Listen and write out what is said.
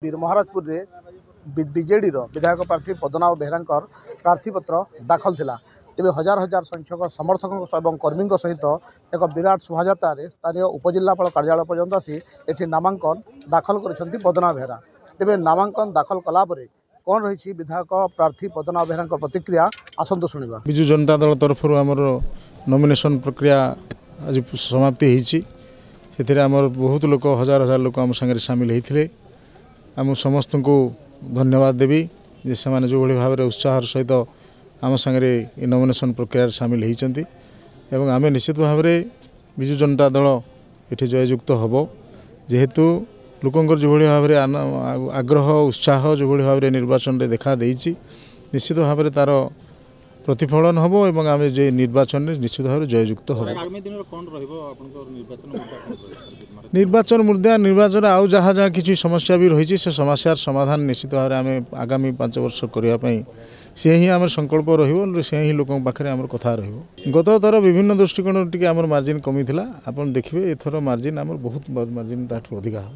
वीर Maharajpur BJD विधायक प्रार्थी पद्मनाभ बेहरा प्रार्थीपत्र दाखल थिला। तेज हजार हजार संख्यक समर्थक और कर्मी सहित एक विराट शोभायात्रा स्थानीय उपजिलापाल कार्यालय पर्यंत आसी एठी नामांकन दाखल कर पद्मनाभ बेहरा। तेज नामांकन दाखल कलापर कौन रही विधायक प्रार्थी पद्मनाभ बेहरा प्रतिक्रिया आसतु शुणा। विजु जनता दल तरफ आमर नॉमिनेशन प्रक्रिया आज समाप्ति होती। बहुत लोग हजार हजार लोग आम सागर सामिल होते। आम समस्त को धन्यवाद देवी जे से जो भाव में उत्साह सहित आम सागर नॉमिनेशन प्रक्रिया सामिल होती। आम निश्चित भाव में विजु जनता दल ये जययुक्त हम जेहेतु लोकंर जो भाव में आग्रह उत्साह जो भाव में निर्वाचन में देखा देती निश्चित भाव में तार प्रतिफलन हम और आम जो निर्वाचन में निश्चित भाव में जययुक्त हम। निर्वाचन मुद्दा निर्वाचन आउ जहाँ जहाँ किसी समस्या भी रही से समस्यार समाधान निश्चित भाव में आम आगामी 5 वर्ष करने से ही आम संकल्प रही लोक पाखे आम कथा रही। गत थर विभिन्न दृष्टिकोण टी आम मार्जिन कमी था। आप देखिए एथर मार्जिन आम बहुत मार्जिन अधिका।